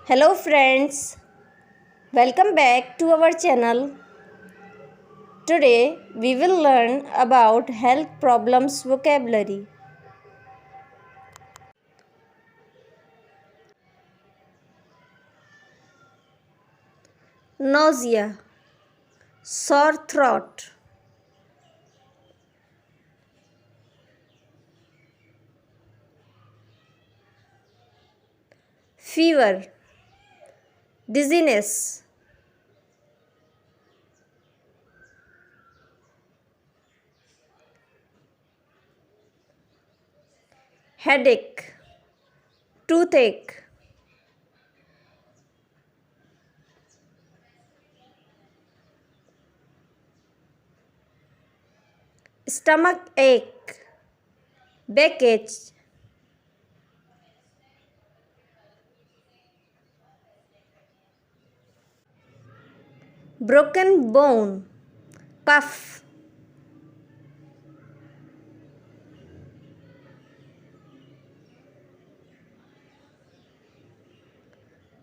Hello friends, welcome back to our channel. Today we will learn about health problems vocabulary. Nausea, sore throat. Fever, dizziness. Headache, toothache. Stomach ache, backache. Broken bone, cough.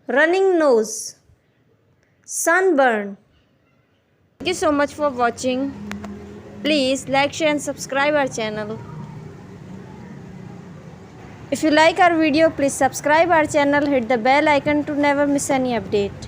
Running nose, sunburn. Thank you so much for watching. Please like, share and subscribe our channel. If you like our video, please subscribe our channel, hit the bell icon to never miss any update.